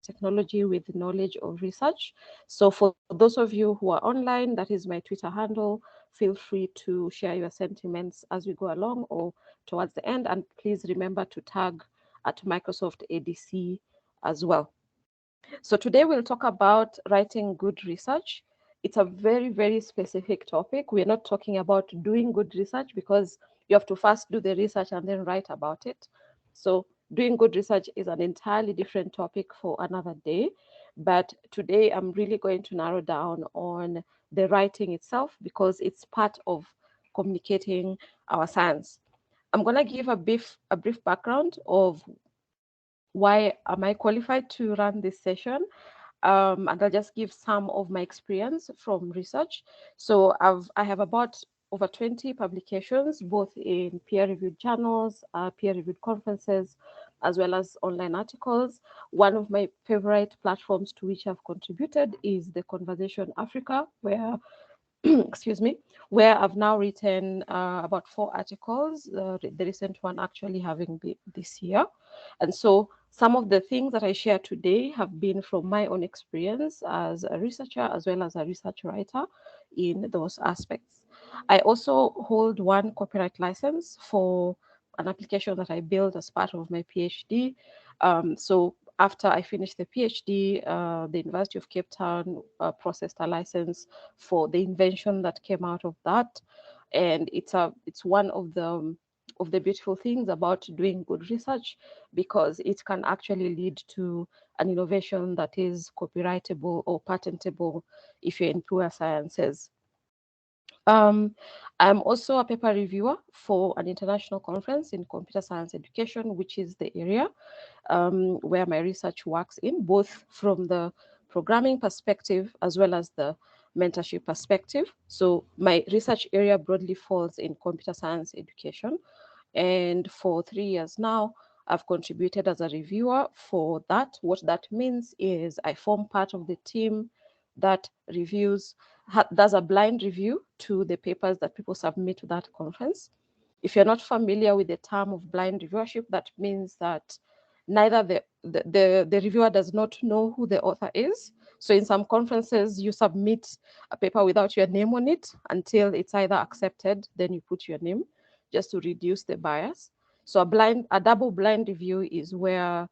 technology with knowledge of research. So for those of you who are online, that is my Twitter handle. Feel free to share your sentiments as we go along or towards the end. And please remember to tag at Microsoft ADC as well. So today we'll talk about writing good research. It's a very, very specific topic. We're not talking about doing good research because you have to first do the research and then write about it. So doing good research is an entirely different topic for another day. But today I'm really going to narrow down on the writing itself because it's part of communicating our science. I'm going to give a brief background of why am I qualified to run this session, and I'll just give some of my experience from research. So I have about over 20 publications, both in peer-reviewed journals, peer-reviewed conferences, as well as online articles. One of my favorite platforms to which I've contributed is the Conversation Africa, where excuse me, where I've now written about 4 articles, the recent one actually having been this year. And so some of the things that I share today have been from my own experience as a researcher as well as a research writer in those aspects. I also hold one copyright license for an application that I built as part of my PhD. So after I finished the PhD, the University of Cape Town processed a license for the invention that came out of that, and it's one of the beautiful things about doing good research because it can actually lead to an innovation that is copyrightable or patentable if you're in pure sciences. Um, I'm also a paper reviewer for an international conference in computer science education, which is the area where my research works in, both from the programming perspective as well as the mentorship perspective. So my research area broadly falls in computer science education. And for 3 years now, I've contributed as a reviewer for that. What that means is I form part of the team that reviews, does a blind review to the papers that people submit to that conference. If you're not familiar with the term of blind reviewership, that means that neither the reviewer does not know who the author is. So in some conferences, you submit a paper without your name on it until it's either accepted, then you put your name just to reduce the bias. So a double blind review is where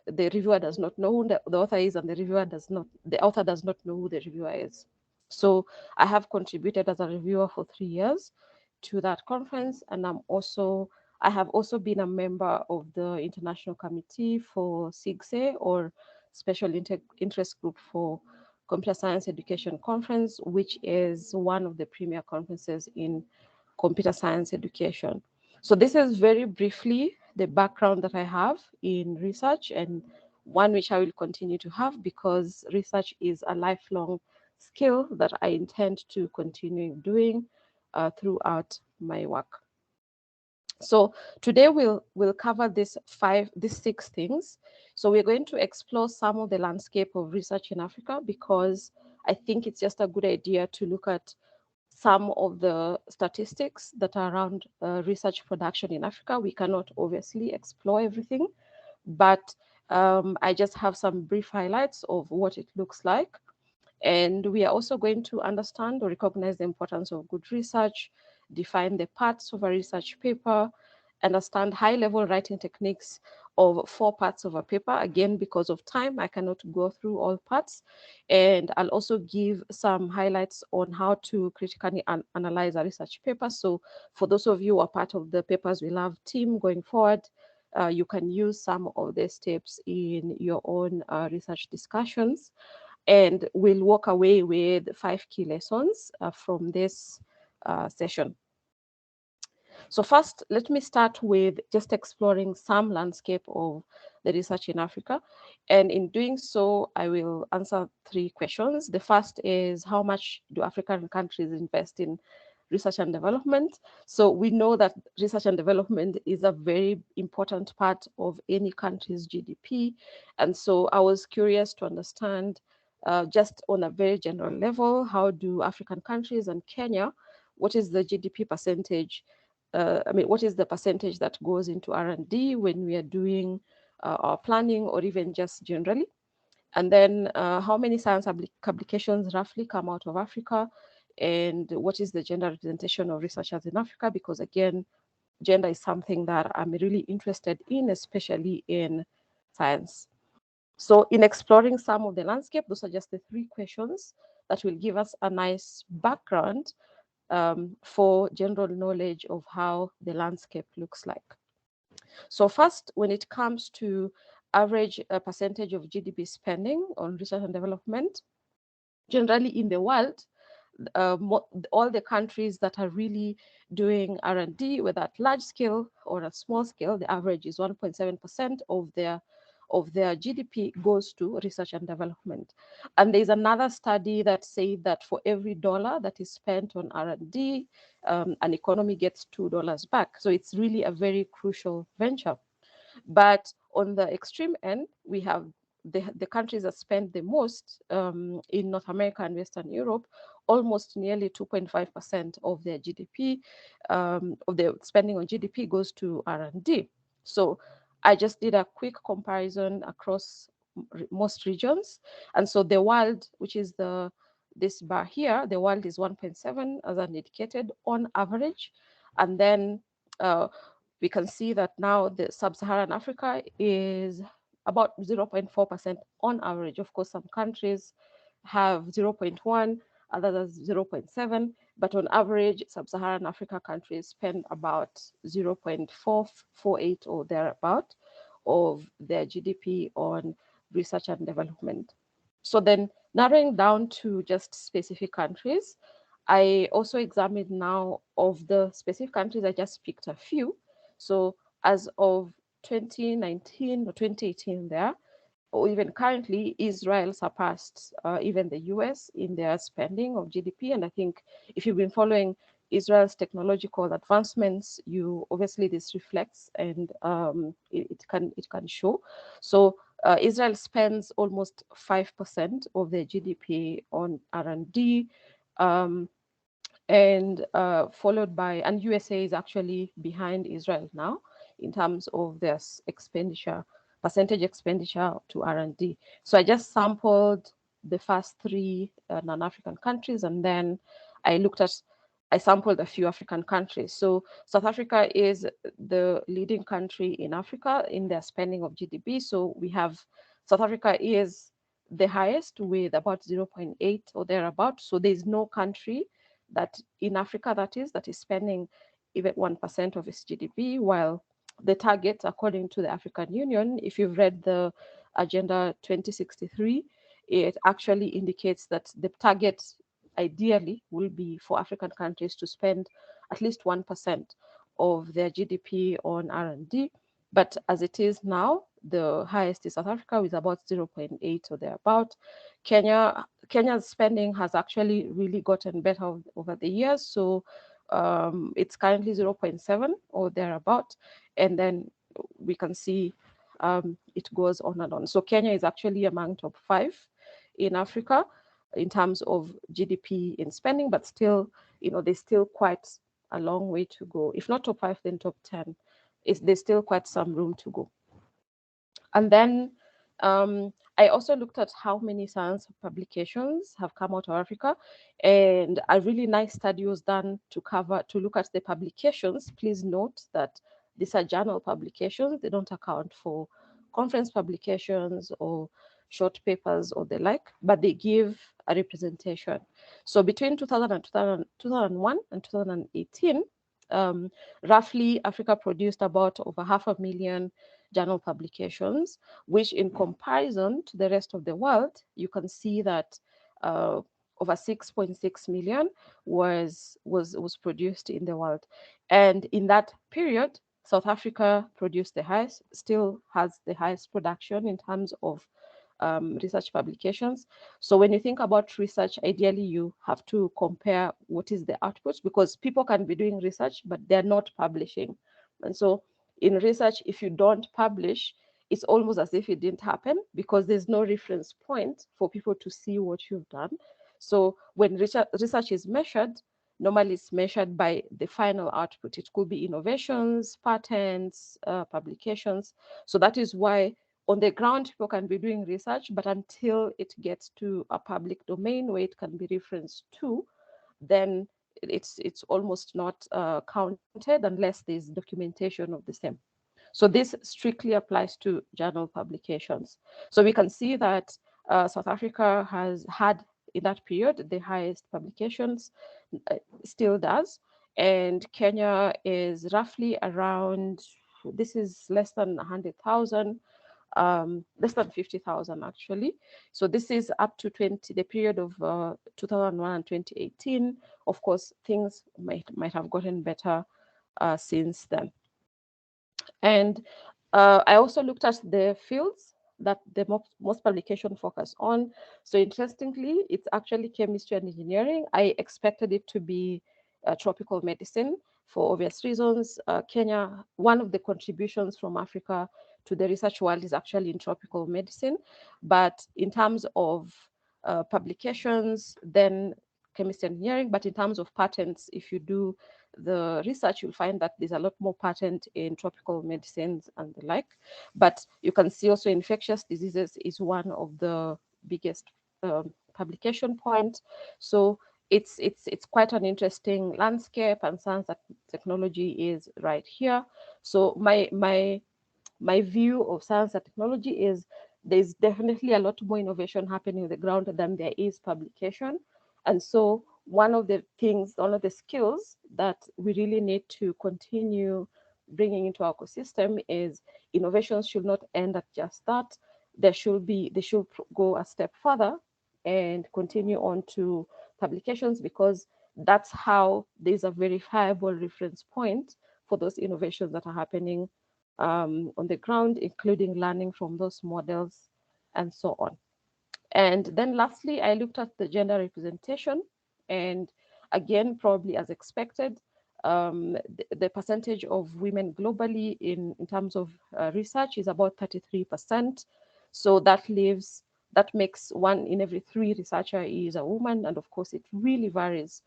the reviewer does not know who the author is, and the author does not know who the reviewer is. So I have contributed as a reviewer for 3 years to that conference, and I have also been a member of the international committee for SIGSE, or Special Interest Group for Computer Science Education Conference, which is one of the premier conferences in computer science education. So this is very briefly the background that I have in research, and one which I will continue to have because research is a lifelong skill that I intend to continue doing throughout my work. So today we'll cover these 6 things. So we're going to explore some of the landscape of research in Africa because I think it's just a good idea to look at some of the statistics that are around research production in Africa. We cannot obviously explore everything, but I just have some brief highlights of what it looks like. And we are also going to understand or recognize the importance of good research, define the parts of a research paper, understand high-level writing techniques of 4 parts of a paper. Again, because of time, I cannot go through all parts. And I'll also give some highlights on how to critically analyze a research paper. So for those of you who are part of the Papers We Love team going forward, you can use some of these tips in your own research discussions. And we'll walk away with 5 key lessons from this session. So first, let me start with just exploring some landscape of the research in Africa. And in doing so, I will answer 3 questions. The first is, how much do African countries invest in research and development? So we know that research and development is a very important part of any country's GDP. And so I was curious to understand, just on a very general level, how do African countries and Kenya, what is the GDP percentage? What is the percentage that goes into R&D when we are doing our planning, or even just generally? And then how many science publications roughly come out of Africa, and what is the gender representation of researchers in Africa? Because again, gender is something that I'm really interested in, especially in science. So in exploring some of the landscape, those are just the 3 questions that will give us a nice background for general knowledge of how the landscape looks like. So first, when it comes to average percentage of GDP spending on research and development, generally in the world, all the countries that are really doing R&D, whether at large scale or at small scale, the average is 1.7% of their GDP goes to research and development. And there's another study that says that for every dollar that is spent on R&D, an economy gets $2 back. So it's really a very crucial venture. But on the extreme end, we have the countries that spend the most in North America and Western Europe, almost nearly 2.5% of their GDP, of their spending on GDP goes to R&D. So I just did a quick comparison across most regions. And so the world, which is this bar here, the world is 1.7 as an indicated on average. And then we can see that now the sub-Saharan Africa is about 0.4% on average. Of course, some countries have 0.1, others 0.7, but on average, sub-Saharan Africa countries spend about 0.448 or thereabout of their GDP on research and development. So then narrowing down to just specific countries, I also examined now of the specific countries, I just picked a few. So as of 2019 or 2018 there, or even currently, Israel surpassed even the US in their spending of GDP. And I think if you've been following Israel's technological advancements, you obviously this reflects and it can show. So Israel spends almost 5% of their GDP on R&D. And followed by, and USA is actually behind Israel now in terms of their expenditure, percentage expenditure to R&D. So I just sampled the first 3 non-African countries, and then I sampled a few African countries. So South Africa is the leading country in Africa in their spending of GDP. So we have South Africa is the highest with about 0.8 or thereabout. So there's no country that in Africa that is spending even 1% of its GDP, while the target, according to the African Union, if you've read the Agenda 2063, it actually indicates that the target ideally will be for African countries to spend at least 1% of their GDP on R&D. But as it is now, the highest is South Africa with about 0.8 or thereabout. Kenya's spending has actually really gotten better over the years. So it's currently 0.7 or thereabout. And then we can see it goes on and on. So Kenya is actually among top 5 in Africa in terms of GDP in spending, but still, there's still quite a long way to go. If not top 5, then top 10. There's still quite some room to go. And then I also looked at how many science publications have come out of Africa, and a really nice study was done to look at the publications. Please note that these are journal publications. They don't account for conference publications or short papers or the like, but they give a representation. So between 2001 and 2018, roughly Africa produced about over 500,000 journal publications, which in comparison to the rest of the world, you can see that over 6.6 million was produced in the world. And in that period, South Africa produced still has the highest production in terms of research publications. So when you think about research, ideally you have to compare what is the output, because people can be doing research, but they're not publishing. And so in research, if you don't publish, it's almost as if it didn't happen, because there's no reference point for people to see what you've done. So when research is measured, normally it's measured by the final output. It could be innovations, patents, publications. So that is why on the ground, people can be doing research, but until it gets to a public domain where it can be referenced to, then it's almost not counted unless there's documentation of the same. So this strictly applies to journal publications. So we can see that South Africa has had in that period the highest publications, still does, and Kenya is roughly around, this is less than 100,000, less than 50,000 actually. So this is up to the period of 2001 and 2018. Of course, things might have gotten better since then. And I also looked at the fields that the most publication focus on. So interestingly, it's actually chemistry and engineering. I expected it to be tropical medicine for obvious reasons. Kenya, one of the contributions from Africa to the research world is actually in tropical medicine. But in terms of publications, then chemistry and engineering. But in terms of patents, if you do the research, you'll find that there's a lot more patent in tropical medicines and the like. But you can see also infectious diseases is one of the biggest publication points. So it's quite an interesting landscape, and science and technology is right here. So my view of science and technology is there's definitely a lot more innovation happening on the ground than there is publication. And so one of the skills that we really need to continue bringing into our ecosystem is innovations should not end at just that. They should go a step further and continue on to publications, because that's how there's a verifiable reference point for those innovations that are happening on the ground, including learning from those models and so on. And then lastly, I looked at the gender representation, and again, probably as expected, the percentage of women globally in terms of research is about 33%. So that makes 1 in every 3 researcher is a woman, and of course, it really varies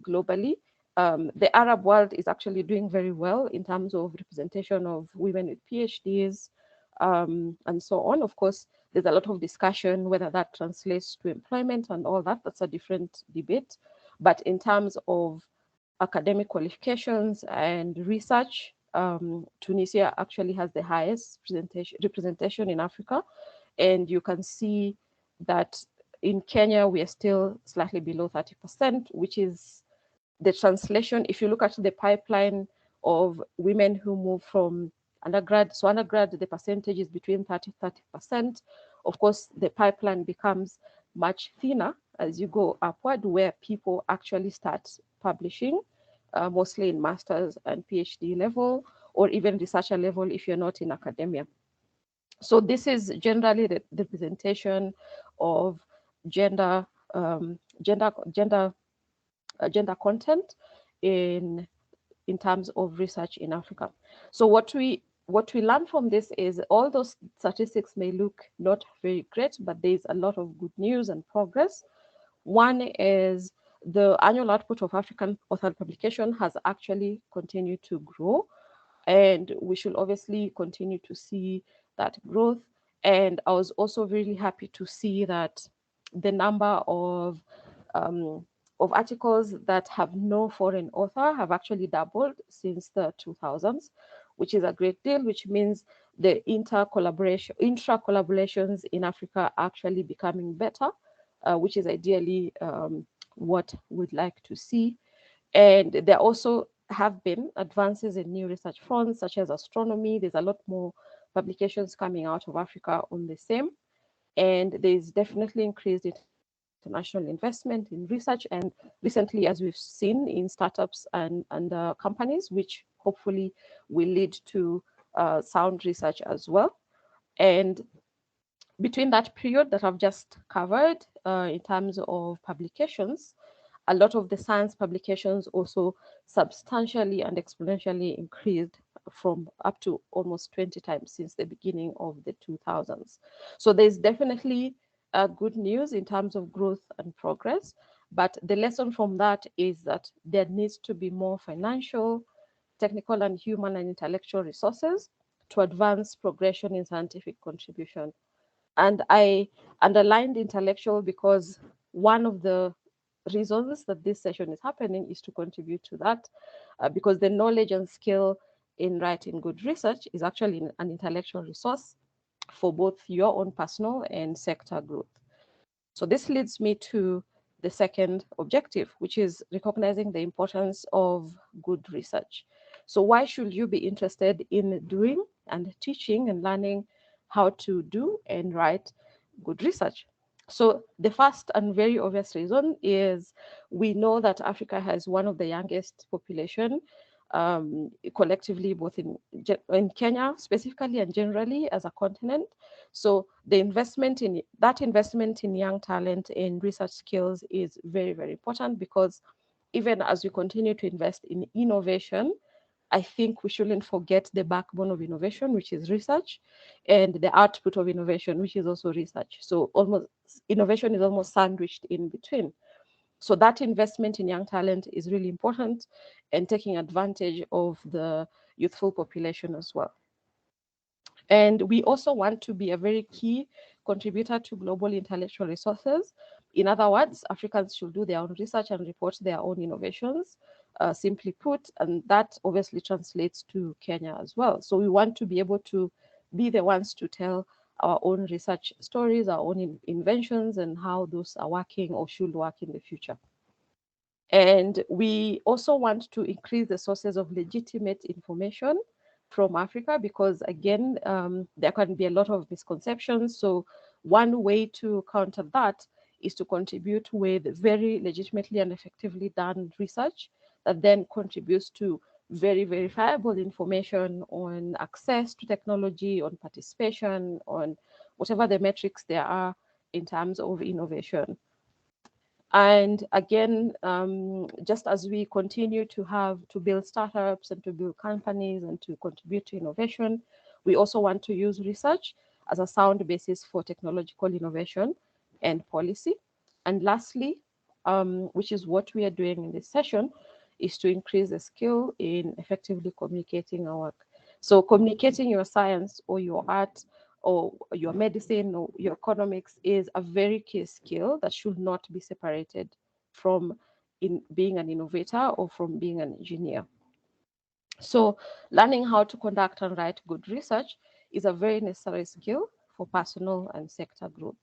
globally. The Arab world is actually doing very well in terms of representation of women with PhDs and so on. Of course, there's a lot of discussion whether that translates to employment and all that. That's a different debate. But in terms of academic qualifications and research, Tunisia actually has the highest representation in Africa. And you can see that in Kenya, we are still slightly below 30%, which is the translation. If you look at the pipeline of women who move from undergrad, so undergrad, the percentage is between 30%. Of course, the pipeline becomes much thinner as you go upward, where people actually start publishing, mostly in master's and PhD level, or even researcher level if you're not in academia. So this is generally the representation of gender content in terms of research in Africa. So what we learn from this is all those statistics may look not very great, but there's a lot of good news and progress. One is the annual output of African author publication has actually continued to grow, and we should obviously continue to see that growth. And I was also really happy to see that the number of articles that have no foreign author have actually doubled since the 2000s, which is a great deal, which means the intra-collaborations in Africa are actually becoming better, which is ideally what we'd like to see. And there also have been advances in new research fronts, such as astronomy. There's a lot more publications coming out of Africa on the same. And there's definitely increased international investment in research. And recently, as we've seen in startups and companies, which hopefully will lead to sound research as well. And between that period that I've just covered in terms of publications, a lot of the science publications also substantially and exponentially increased from up to almost 20 times since the beginning of the 2000s. So there's definitely good news in terms of growth and progress. But the lesson from that is that there needs to be more financial, technical, and human and intellectual resources to advance progression in scientific contribution. And I underlined intellectual because one of the reasons that this session is happening is to contribute to that, because the knowledge and skill in writing good research is actually an intellectual resource for both your own personal and sector growth. So this leads me to the second objective, which is recognizing the importance of good research. So why should you be interested in doing and teaching and learning how to do and write good research? So the first and very obvious reason is we know that Africa has one of the youngest population, collectively, both in Kenya specifically and generally as a continent. So the investment in young talent in research skills is very, very important, because even as we continue to invest in innovation, I think we shouldn't forget the backbone of innovation, which is research, and the output of innovation, which is also research. So almost innovation is almost sandwiched in between. So that investment in young talent is really important, and taking advantage of the youthful population as well. And we also want to be a very key contributor to global intellectual resources. In other words, Africans should do their own research and report their own innovations, simply put, and that obviously translates to Kenya as well. So we want to be able to be the ones to tell our own research stories, our own inventions, and how those are working or should work in the future. And we also want to increase the sources of legitimate information from Africa, because again, there can be a lot of misconceptions. So one way to counter that is to contribute with very legitimately and effectively done research that then contributes to very verifiable information on access to technology, on participation, on whatever the metrics there are in terms of innovation. And again, just as we continue to build startups and to build companies and to contribute to innovation, we also want to use research as a sound basis for technological innovation and policy. And lastly, which is what we are doing in this session, is to increase the skill in effectively communicating our work. So communicating your science or your art or your medicine or your economics is a very key skill that should not be separated from in being an innovator or from being an engineer. So learning how to conduct and write good research is a very necessary skill for personal and sector growth.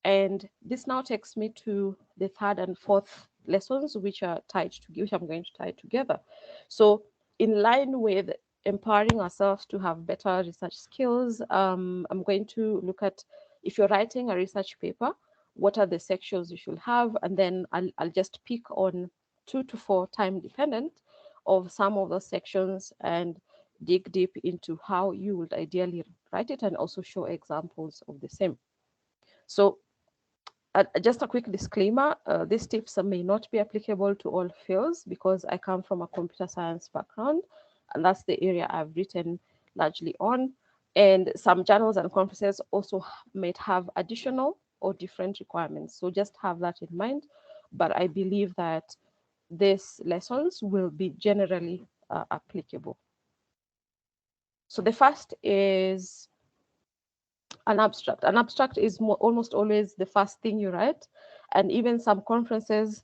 And this now takes me to the third and fourth lessons, which I'm going to tie together. So in line with empowering ourselves to have better research skills, I'm going to look at, if you're writing a research paper, what are the sections you should have? And then I'll just pick on 2 to 4 time dependent of some of those sections and dig deep into how you would ideally write it, and also show examples of the same. So just a quick disclaimer, these tips may not be applicable to all fields, because I come from a computer science background, and that's the area I've written largely on. And some journals and conferences also might have additional or different requirements. So just have that in mind. But I believe that these lessons will be generally applicable. So the first is an abstract. An abstract is almost always the first thing you write. And even some conferences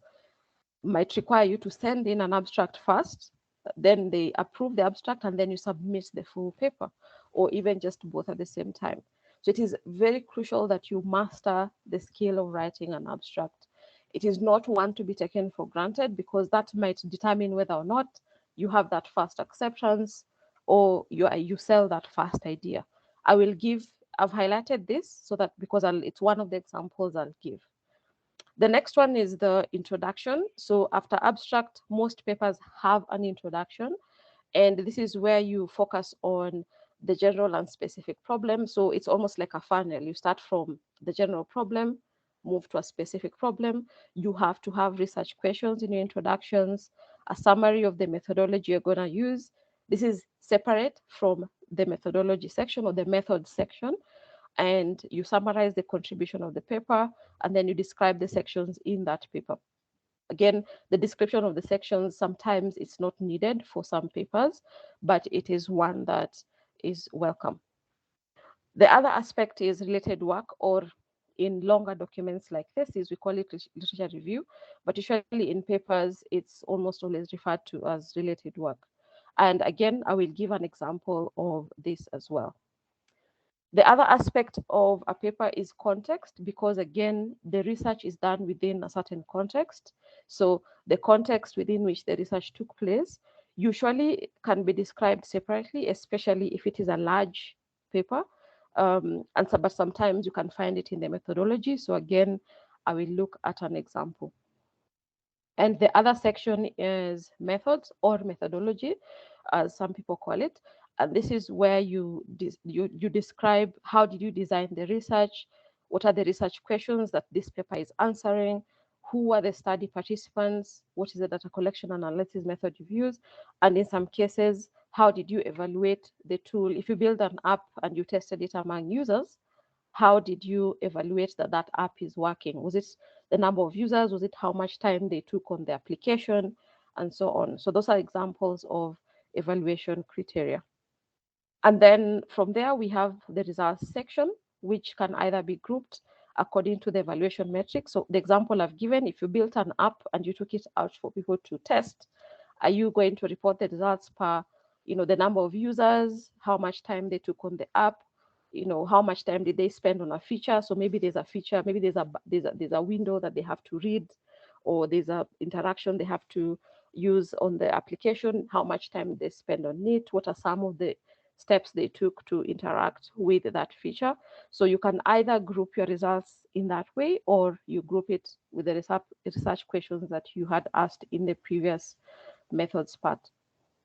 might require you to send in an abstract first, then they approve the abstract, and then you submit the full paper, or even just both at the same time. So it is very crucial that you master the skill of writing an abstract. It is not one to be taken for granted, because that might determine whether or not you have that first acceptance or you sell that first idea. I've highlighted this so that because it's one of the examples I'll give. The next one is the introduction. So after abstract, most papers have an introduction, and this is where you focus on the general and specific problem. So it's almost like a funnel. You start from the general problem, move to a specific problem. You have to have research questions in your introductions, a summary of the methodology you're going to use. This is separate from the methodology section or the method section. And you summarize the contribution of the paper, and then you describe the sections in that paper. Again, the description of the sections, sometimes it's not needed for some papers, but it is one that is welcome. The other aspect is related work, or in longer documents like this is we call it literature review, but usually in papers it's almost always referred to as related work. And again, I will give an example of this as well. The other aspect of a paper is context, because again, the research is done within a certain context. So the context within which the research took place usually can be described separately, especially if it is a large paper. But sometimes you can find it in the methodology. So again, I will look at an example. And the other section is methods or methodology, as some people call it. And this is where you describe how did you design the research, what are the research questions that this paper is answering, who are the study participants, what is the data collection and analysis method you've used, and in some cases, how did you evaluate the tool? If you build an app and you tested it among users, how did you evaluate that that app is working? Was it the number of users? Was it how much time they took on the application, and so on? So those are examples of evaluation criteria. And then from there, we have the results section, which can either be grouped according to the evaluation metrics. So the example I've given, if you built an app and you took it out for people to test, are you going to report the results per, the number of users, how much time they took on the app, how much time did they spend on a feature? So maybe there's a feature, maybe there's a window that they have to read, or there's a interaction they have to use on the application, how much time they spend on it, what are some of the steps they took to interact with that feature. So you can either group your results in that way, or you group it with the research questions that you had asked in the previous methods part.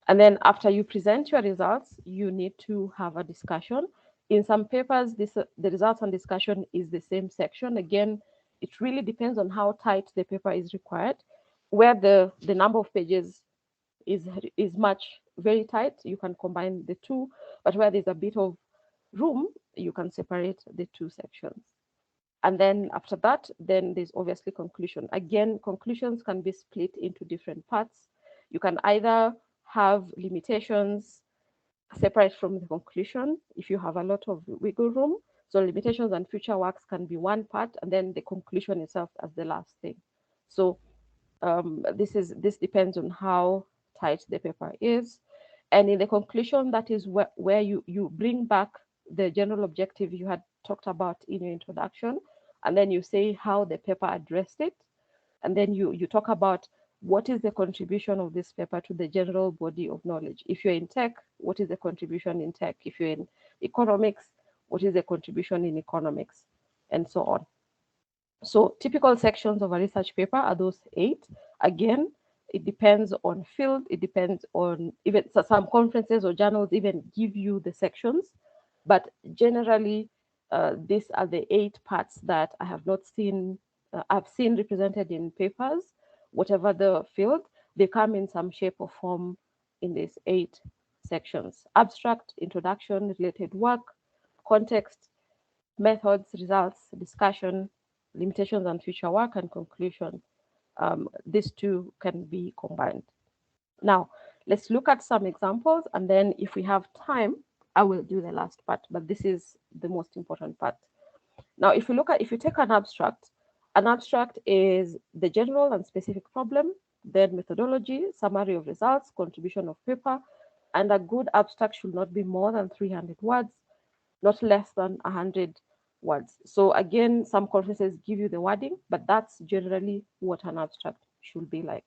And then after you present your results, you need to have a discussion. In some papers, the results and discussion is the same section. Again, it really depends on how tight the paper is required. Where the number of pages is much very tight, you can combine the two, but where there's a bit of room, you can separate the two sections. And then after that, then there's obviously conclusion. Again, conclusions can be split into different parts. You can either have limitations separate from the conclusion if you have a lot of wiggle room. So limitations and future works can be one part, and then the conclusion itself as the last thing. So this depends on how tight the paper is. And in the conclusion, that is where you bring back the general objective you had talked about in your introduction, and then you say how the paper addressed it, and then you talk about what is the contribution of this paper to the general body of knowledge. If you're in tech, what is the contribution in tech? If you're in economics, what is the contribution in economics, and so on. So typical sections of a research paper are those 8. Again, it depends on field. It depends on even some conferences or journals even give you the sections, but generally these are the 8 parts that I have not seen. I've seen represented in papers, whatever the field. They come in some shape or form in these 8 sections: abstract, introduction, related work, context, methods, results, discussion, limitations and future work, and conclusion. These two can be combined. Now, let's look at some examples, and then if we have time, I will do the last part, but this is the most important part. Now, if you take an abstract is the general and specific problem, then methodology, summary of results, contribution of paper, and a good abstract should not be more than 300 words, not less than 100 words. So again, some conferences give you the wording, but that's generally what an abstract should be like.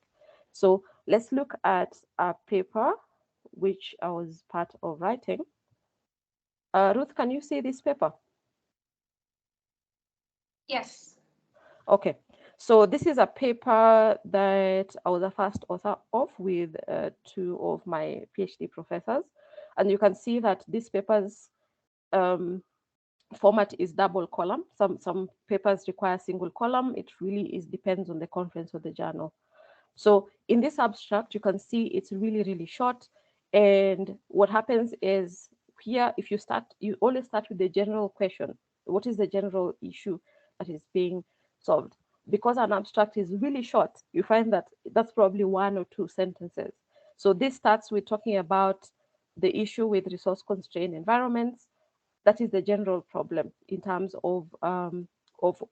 So let's look at a paper which I was part of writing. Ruth, can you see this paper? Yes. Okay. So this is a paper that I was the first author of with 2 of my PhD professors. And you can see that this paper's format is double column. Some papers require single column. It really depends on the conference or the journal. So in this abstract, you can see it's really, really short. And what happens is here, if you always start with the general question. What is the general issue that is being solved? Because an abstract is really short, you find that that's probably 1 or 2 sentences. So this starts with talking about the issue with resource constrained environments. That is the general problem in terms of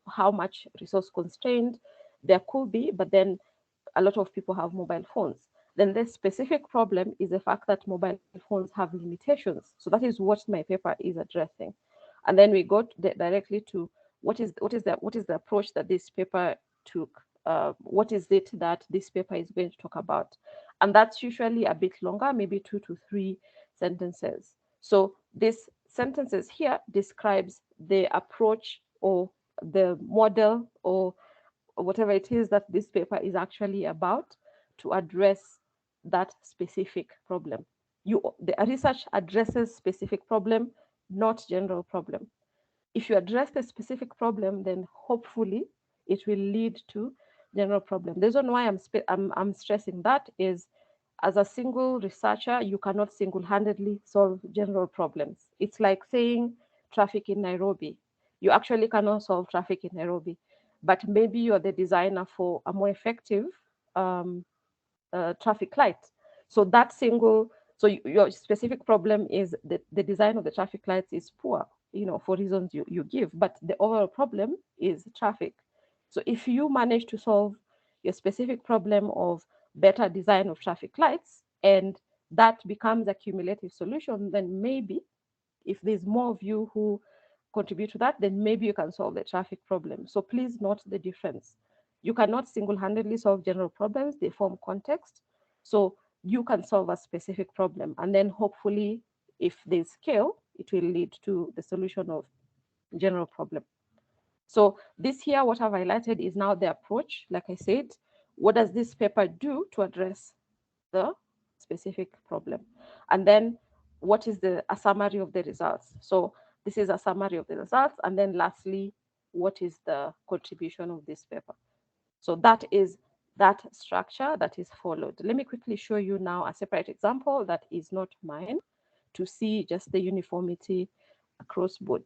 how much resource constrained there could be, but then a lot of people have mobile phones. Then the specific problem is the fact that mobile phones have limitations. So that is what my paper is addressing. And then we go directly to what is the approach that this paper took. What is it that this paper is going to talk about? And that's usually a bit longer, maybe 2 to 3 sentences. So this sentences here describes the approach or the model or whatever it is that this paper is actually about to address that specific problem. The research addresses specific problem, not general problem. If you address the specific problem, then hopefully it will lead to general problem. The reason why I'm stressing that is, as a single researcher, you cannot single-handedly solve general problems. It's like saying traffic in Nairobi. You actually cannot solve traffic in Nairobi, but maybe you're the designer for a more effective um, traffic light. So that single, so your specific problem is that the design of the traffic lights is poor, for reasons you give, but the overall problem is traffic. So if you manage to solve your specific problem of better design of traffic lights, and that becomes a cumulative solution, then maybe if there's more of you who contribute to that, then maybe you can solve the traffic problem. So please note the difference. You cannot single-handedly solve general problems, they form context. So you can solve a specific problem, and then hopefully, if they scale, it will lead to the solution of general problem. So this here, what I've highlighted is now the approach. Like I said, what does this paper do to address the specific problem? And then what is a summary of the results? So this is a summary of the results. And then lastly, what is the contribution of this paper? So that is that structure that is followed. Let me quickly show you now a separate example that is not mine to see just the uniformity across board.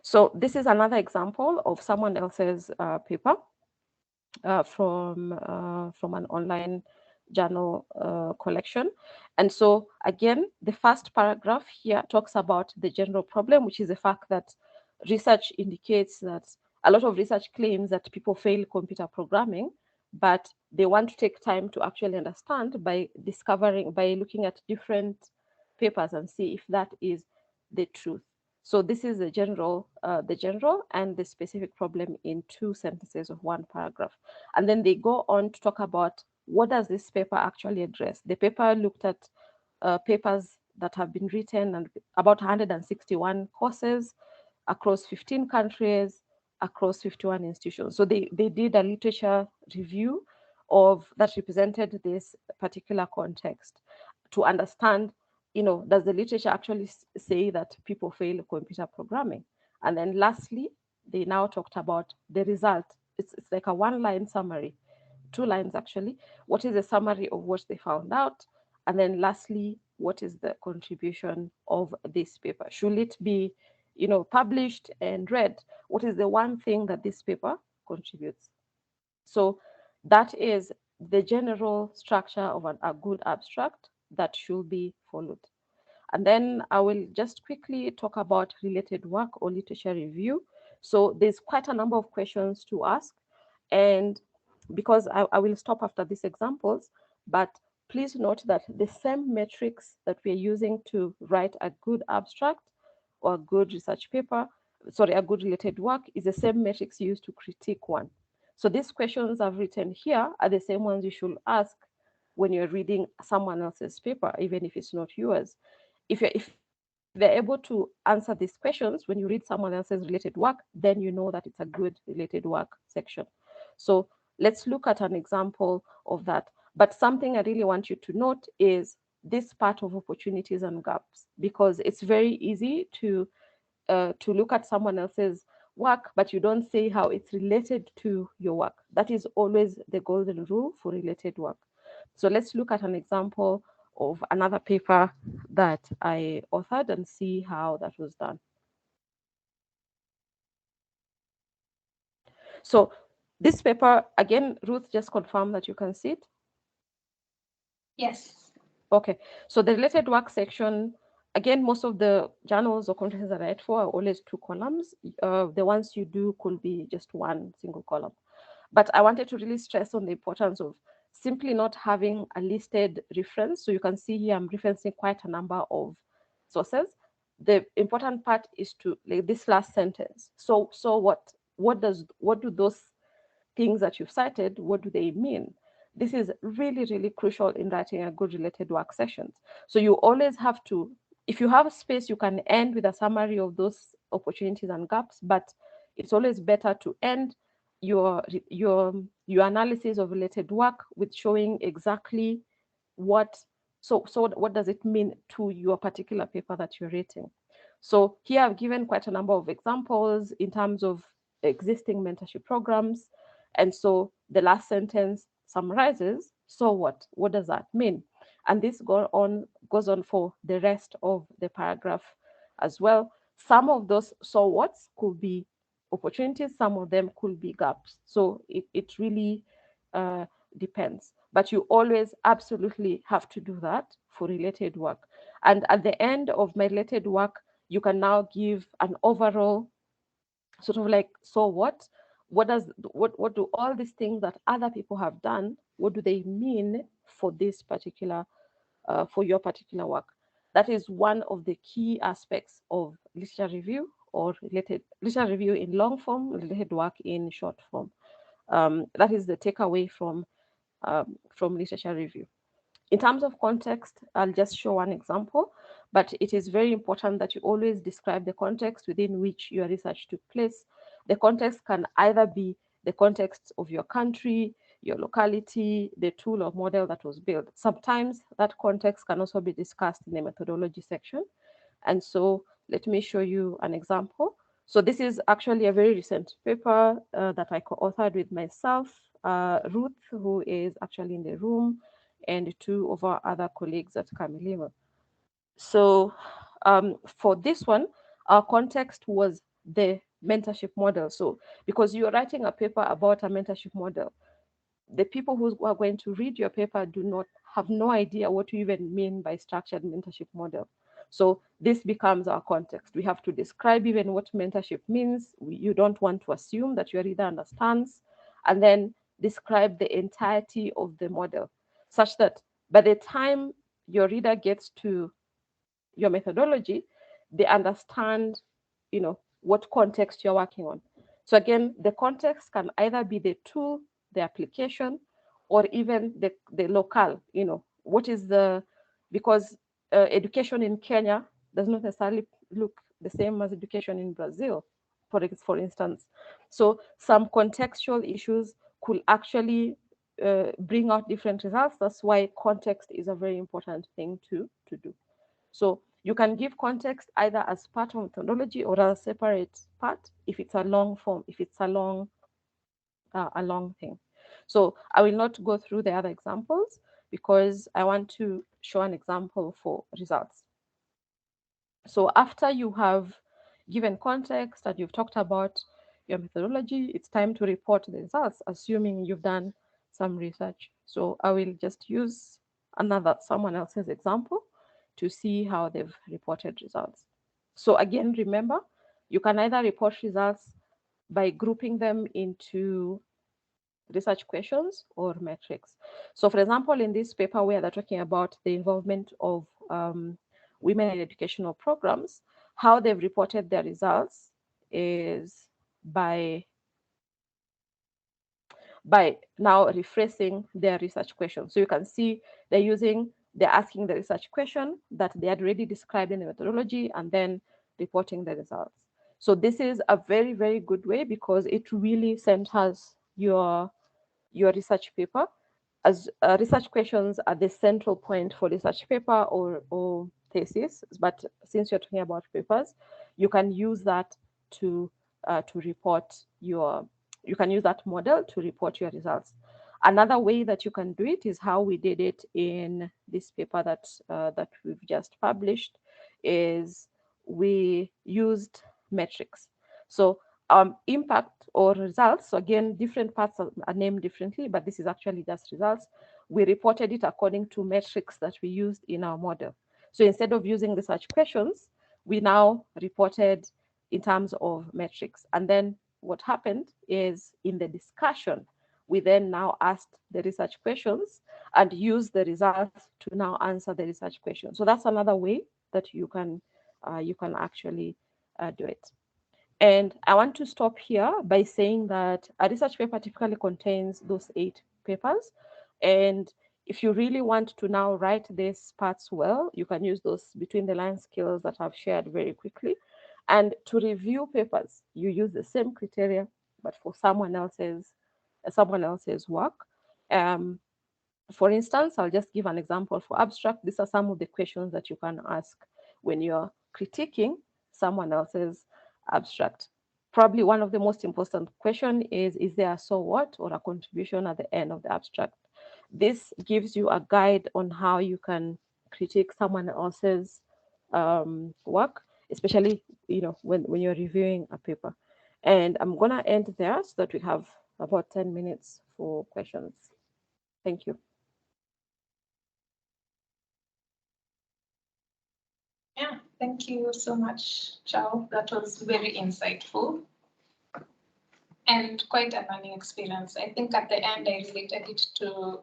So this is another example of someone else's paper from an online journal collection. And so again, the first paragraph here talks about the general problem, which is the fact that research indicates that a lot of research claims that people fail computer programming, but they want to take time to actually understand by looking at different papers and see if that is the truth. So this is the general and the specific problem in 2 sentences of 1 paragraph. And then they go on to talk about what does this paper actually address. The paper looked at papers that have been written and about 161 courses across 15 countries, across 51 institutions. So they did a literature review of that represented this particular context to understand, does the literature actually say that people fail computer programming? And then lastly, they now talked about the result. It's like a 1-line summary, 2 lines actually. What is the summary of what they found out? And then lastly, what is the contribution of this paper? Should it be, published and read? What is the one thing that this paper contributes? So that is the general structure of a good abstract that should be followed. And then I will just quickly talk about related work or literature review. So there's quite a number of questions to ask. And because I will stop after these examples, but please note that the same metrics that we're using to write a good abstract or a good research paper, a good related work, is the same metrics used to critique one. So these questions I've written here are the same ones you should ask when you're reading someone else's paper, even if it's not yours. If they're able to answer these questions when you read someone else's related work, then you know that it's a good related work section. So let's look at an example of that. But something I really want you to note is this part of opportunities and gaps, because it's very easy to look at someone else's work, but you don't say how it's related to your work. That is always the golden rule for related work. So let's look at an example of another paper that I authored and see how that was done. So This paper, again, Ruth, just confirm that you can see it. Yes. Okay, so the related work section, again, most of the journals or conferences that I write for are always two columns. The ones you do could be just one single column. But I wanted to really stress on the importance of simply not having a listed reference. So you can see here I'm referencing quite a number of sources. The important part is to like this last sentence. So what do those things that you've cited, what do they mean? This is really, really crucial in writing a good related work sessions. So you always have to, if you have space, you can end with a summary of those opportunities and gaps, but it's always better to end your analysis of related work with showing exactly what so what does it mean to your particular paper that you're rating. So here I've given quite a number of examples in terms of existing mentorship programs. And so the last sentence summarizes, so what does that mean? And this goes on for the rest of the paragraph as well. Some of those so whats could be opportunities, some of them could be gaps. So it really uh, depends. But you always absolutely have to do that for related work. And at the end of my related work, you can now give an overall sort of like, so what do all these things that other people have done, what do they mean for this particular for your particular work? That is one of the key aspects of literature review, or related literature review in long form, related work in short form. That is the takeaway from literature review. In terms of context, I'll just show one example, but it is very important that you always describe the context within which your research took place. The context can either be the context of your country, your locality, the tool or model that was built. Sometimes that context can also be discussed in the methodology section. And so let me show you an example. So this is actually a very recent paper that I co-authored with myself, Ruth, who is actually in the room, and two of our other colleagues at Camilimo. So for this one, our context was the mentorship model. So because you're writing a paper about a mentorship model, the people who are going to read your paper do not have no idea what you even mean by structured mentorship model. So this becomes our context. We have to describe even what mentorship means. You don't want to assume that your reader understands, and then describe the entirety of the model, such that by the time your reader gets to your methodology, they understand, what context you're working on. So again, the context can either be the tool, the application, or even the local, what is because education in Kenya does not necessarily look the same as education in Brazil, for instance. So some contextual issues could actually bring out different results. That's why context is a very important thing to do. So you can give context either as part of methodology or as a separate part if it's a long form, if it's a long thing. So I will not go through the other examples because I want to show an example for results. So after you have given context and you've talked about your methodology, it's time to report the results, assuming you've done some research. So I will just use someone else's example to see how they've reported results. So again, remember, you can either report results by grouping them into research questions or metrics. So, for example, in this paper where they're talking about the involvement of women in educational programs, how they've reported their results is by now rephrasing their research question. So you can see they're asking the research question that they had already described in the methodology and then reporting the results. So this is a very, very good way because it really centers your research paper, as research questions are the central point for research paper or thesis. But since you're talking about papers, you can use that to report your you can use that model to report your results. Another way that you can do it is how we did it in this paper that we've just published, is we used metrics. So impact or results. So again, different parts are named differently, but this is actually just results. We reported it according to metrics that we used in our model. So instead of using research questions, we now reported in terms of metrics. And then what happened is in the discussion, we then now asked the research questions and used the results to now answer the research questions. So that's another way that you can actually do it. And I want to stop here by saying that a research paper typically contains those 8 papers. And if you really want to now write these parts well, you can use those between the line skills that I've shared very quickly. And to review papers, you use the same criteria, but for someone else's work. For instance, I'll just give an example for abstract. These are some of the questions that you can ask when you're critiquing someone else's abstract. Probably one of the most important question is there a so what or a contribution at the end of the abstract? This gives you a guide on how you can critique someone else's work, especially when you're reviewing a paper. And I'm gonna end there so that we have about 10 minutes for questions. Thank you. Yeah, thank you so much, Chao. That was very insightful and quite a learning experience. I think at the end, I related it to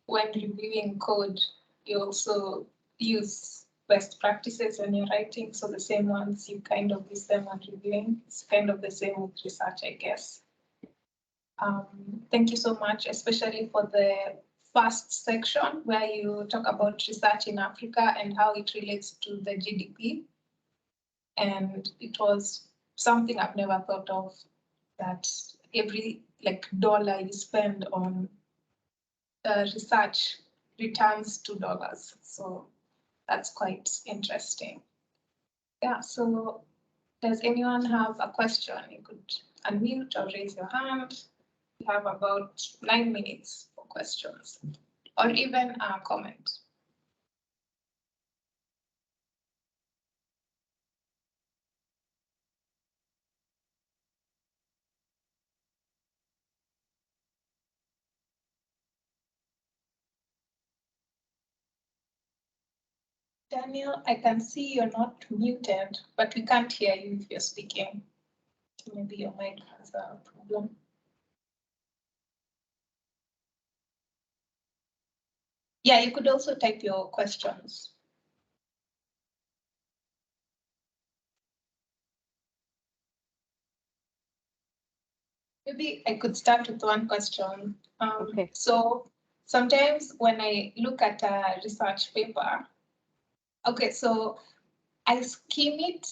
when reviewing code, you also use best practices when you're writing. So the same ones, you kind of use them when reviewing. It's kind of the same with research, I guess. Thank you so much, especially for the first section where you talk about research in Africa and how it relates to the GDP. And it was something I've never thought of, that every dollar you spend on research returns $2. So that's quite interesting. Yeah, so does anyone have a question? You could unmute or raise your hand. You have about 9 minutes for questions or even a comment. Daniel, I can see you're not muted, but we can't hear you if you're speaking. Maybe your mic has a problem. Yeah, you could also type your questions. Maybe I could start with one question. Okay. So sometimes when I look at a research paper, okay, so I skim it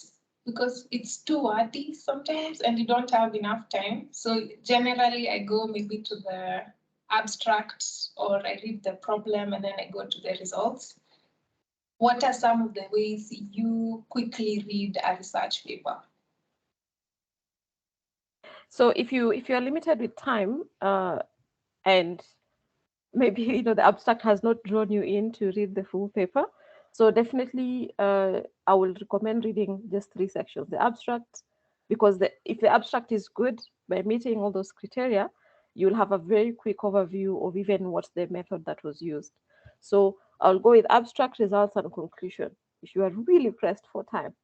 because it's too wordy sometimes and you don't have enough time. So generally I go maybe to the abstract or I read the problem and then I go to the results. What are some of the ways you quickly read a research paper? So if you're limited with time and maybe the abstract has not drawn you in to read the full paper, so definitely I will recommend reading just 3 sections: the abstract, because if the abstract is good by meeting all those criteria, you'll have a very quick overview of even what's the method that was used. So I'll go with abstract, results, and conclusion. If you are really pressed for time,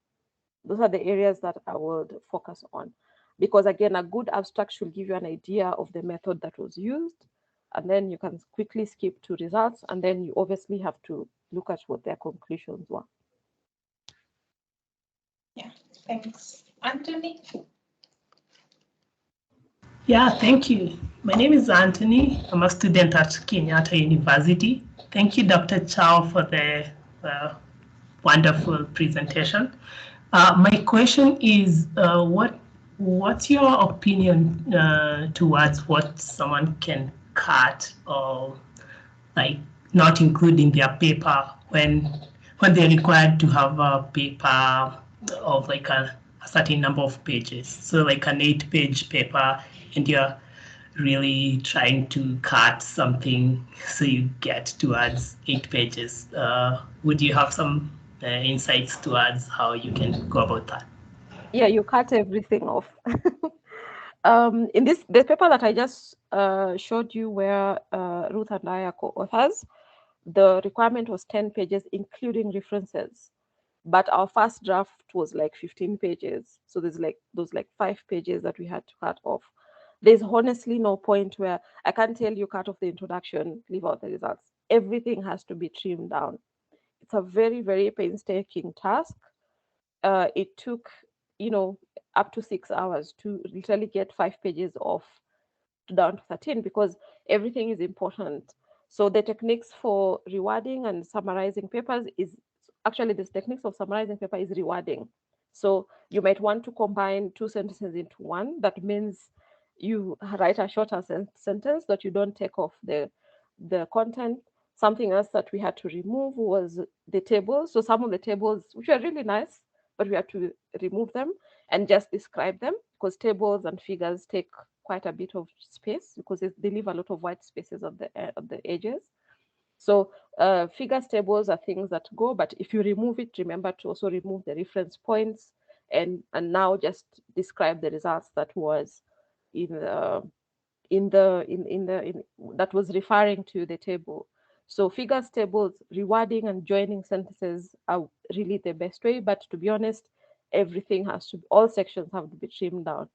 those are the areas that I would focus on, because again, a good abstract should give you an idea of the method that was used, and then you can quickly skip to results, and then you obviously have to look at what their conclusions were. Yeah, thanks. Anthony? Yeah, thank you. My name is Anthony. I'm a student at Kenyatta University. Thank you, Dr. Chao, for the wonderful presentation. My question is, what's your opinion towards what someone can cut or not include in their paper when they're required to have a paper of a certain number of pages? So like an 8-page paper, and you're really trying to cut something so you get towards 8 pages. Would you have some insights towards how you can go about that? Yeah, you cut everything off. In the paper that I just showed you, where Ruth and I are co-authors, the requirement was 10 pages, including references. But our first draft was like 15 pages. So there's like those like 5 pages that we had to cut off. There's honestly no point where I can't tell you cut off the introduction, leave out the results. Everything has to be trimmed down. It's a very, very painstaking task. It took, up to 6 hours to literally get 5 pages off down to 13 because everything is important. So the techniques for rewarding and summarizing papers is actually this techniques of summarizing paper is rewarding. So you might want to combine 2 sentences into one. That means you write a shorter sentence that you don't take off the content. Something else that we had to remove was the tables. So some of the tables, which are really nice, but we had to remove them and just describe them because tables and figures take quite a bit of space because they leave a lot of white spaces of the edges. So figures tables are things that go, but if you remove it, remember to also remove the reference points and now just describe the results that was that was referring to the table. So figures tables, rewarding and joining sentences are really the best way. But to be honest, everything all sections have to be trimmed down.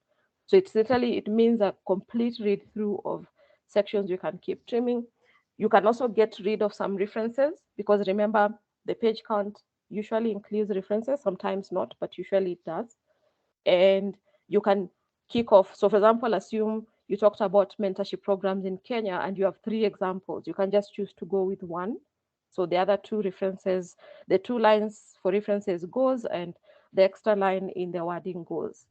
So it's literally, it means a complete read through of sections you can keep trimming. You can also get rid of some references because remember, the page count usually includes references, sometimes not, but usually it does. And you can kick off. So for example, assume you talked about mentorship programs in Kenya and you have 3 examples. You can just choose to go with one. So the other 2 references, the 2 lines for references goes and the extra line in the wording goes.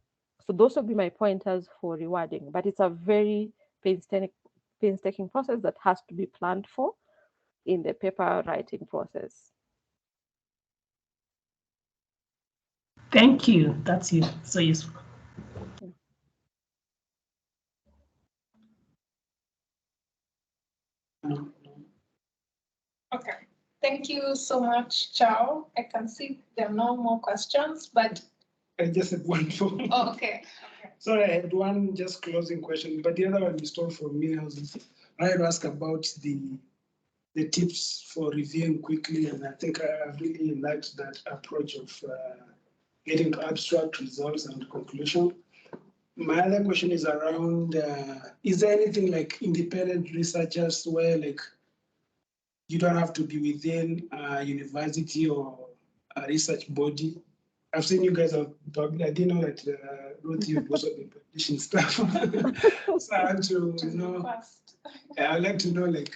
So those will be my pointers for rewarding, but it's a very painstaking process that has to be planned for in the paper writing process. Thank you. That's so useful. Okay. Thank you so much, Chao. I can see there are no more questions, but I just had one for me. oh, okay. Sorry, I had one just closing question, but the other one is stole from me. I had to ask about the tips for reviewing quickly, and I think I really liked that approach of getting to abstract results and conclusion. My other question is around, is there anything like independent researchers where like you don't have to be within a university or a research body? I've seen you guys have published. I didn't know that Ruth, you've also been publishing stuff. So I want to know. I'd like to know, like,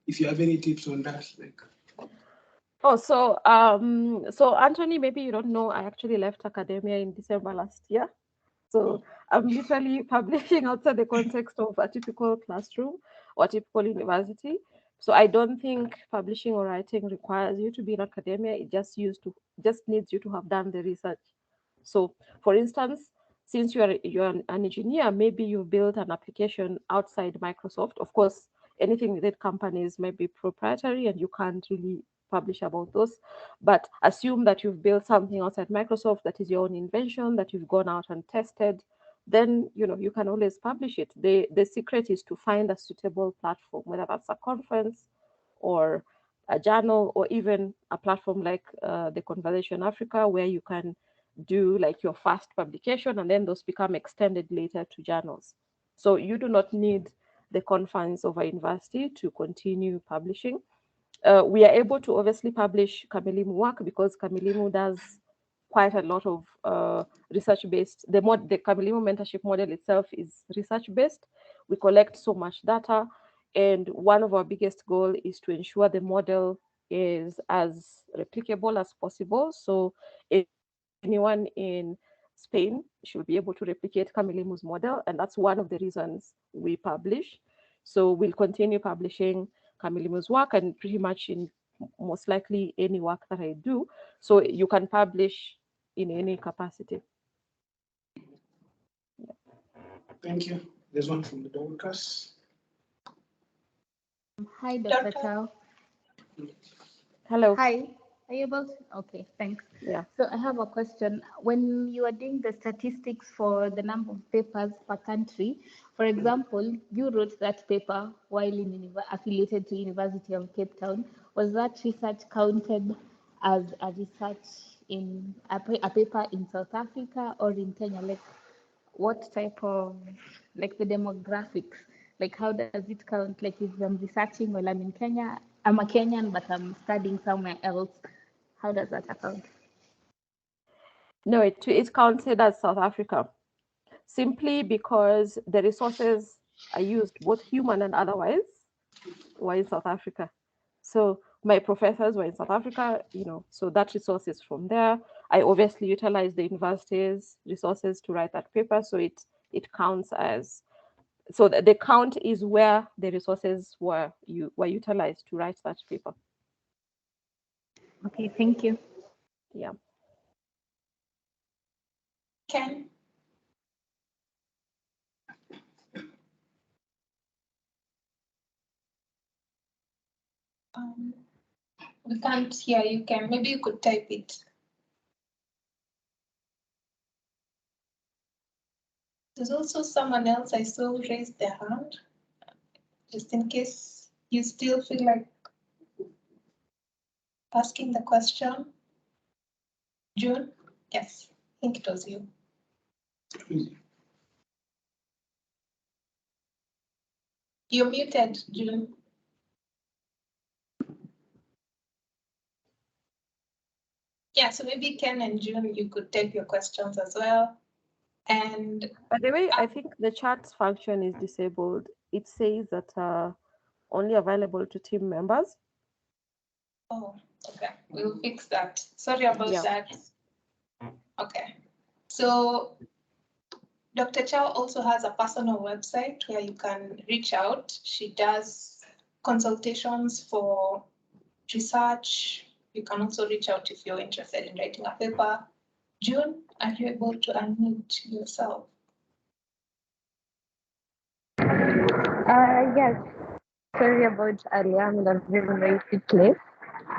if you have any tips on that, like. Oh, so Anthony, maybe you don't know, I actually left academia in December last year. So I'm literally publishing outside the context of a typical classroom or typical university. So I don't think publishing or writing requires you to be in academia. It just needs you to have done the research. So for instance, since you're an engineer, maybe you built an application outside Microsoft. Of course, anything within companies may be proprietary and you can't really publish about those. But assume that you've built something outside Microsoft that is your own invention, that you've gone out and tested, then you can always publish it. The secret is to find a suitable platform, whether that's a conference or a journal or even a platform like the Conversation Africa, where you can do like your first publication and then those become extended later to journals. So you do not need the confines of a university to continue publishing. We are able to obviously publish Kamilimu work because Kamilimu does quite a lot of research-based. The Kamilimu mentorship model itself is research-based. We collect so much data, and one of our biggest goals is to ensure the model is as replicable as possible. So anyone in Spain should be able to replicate Kamilimu's model, and that's one of the reasons we publish. So we'll continue publishing Kamilimu's work and pretty much in most likely any work that I do. So you can publish in any capacity. Yeah. Thank you. There's one from the Dorcas. Hi, Dr. Chao. Hello. Hi, Are you able to? Okay, thanks. Yeah. So I have a question. When you are doing the statistics for the number of papers per country, for example, you wrote that paper while affiliated to University of Cape Town. Was that research counted as a research in a paper in South Africa or in Kenya? Like, what type of, like, the demographics? Like, how does it count? Like, if I'm researching while I'm in Kenya, I'm a Kenyan, but I'm studying somewhere else. How does that account? No, it's counted as South Africa, simply because the resources are used, both human and otherwise, were in South Africa. So my professors were in South Africa, so that resource is from there. I obviously utilize the university's resources to write that paper, so it counts as, so the count is where the resources were utilized to write that paper. Okay, thank you. Yeah. Ken? We can't hear you, Ken. Maybe you could type it. There's also someone else I saw raise their hand, just in case you still feel like asking the question. June? Yes, I think it was you. You're muted, June. Yeah, so maybe Ken and June, you could type your questions as well. And by the way, I think the chat function is disabled. It says that only available to team members. oh, okay, we'll fix that. Sorry about that. Okay, so Dr. Chao also has a personal website where you can reach out. She does consultations for research. You can also reach out if you're interested in writing a paper. June, are you able to unmute yourself? Yes. Sorry about earlier, I'm not very quickly.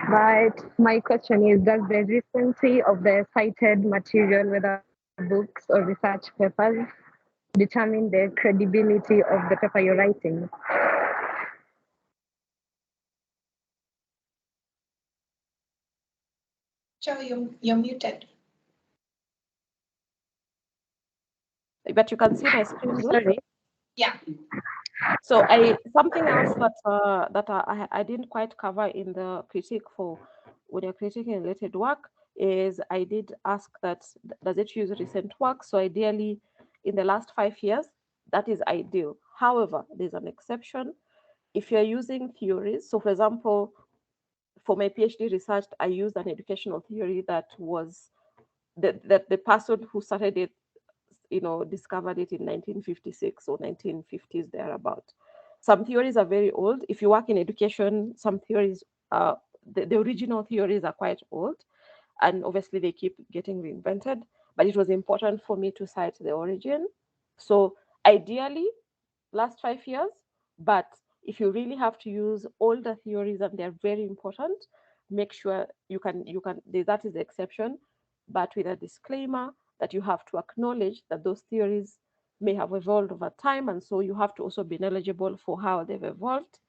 But my question is, does the recency of the cited material, whether books or research papers, determine the credibility of the paper you're writing? Chao, you're muted. But you can see my screen. Sorry. Yeah. So something else that I didn't quite cover in the critique for when you're critiquing related work is I did ask that does it use recent work? So ideally, in the last 5 years, that is ideal. However, there's an exception. If you're using theories, so for example, for my PhD research, I used an educational theory that was that the person who started it, discovered it in 1956 or 1950s thereabout. Some theories are very old. If you work in education, some theories, the original theories are quite old, and obviously they keep getting reinvented. But it was important for me to cite the origin. So ideally, last 5 years, but if you really have to use older theories and they're very important, make sure that is the exception, but with a disclaimer that you have to acknowledge that those theories may have evolved over time, and so you have to also be knowledgeable for how they've evolved,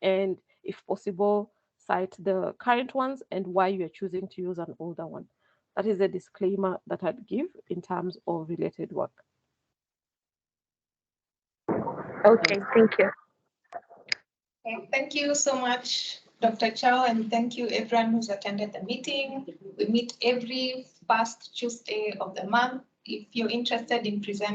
and if possible, cite the current ones and why you're choosing to use an older one. That is a disclaimer that I'd give in terms of related work. Okay, thank you. Okay, thank you so much, Dr. Chao, and thank you everyone who's attended the meeting. We meet every first Tuesday of the month. If you're interested in presenting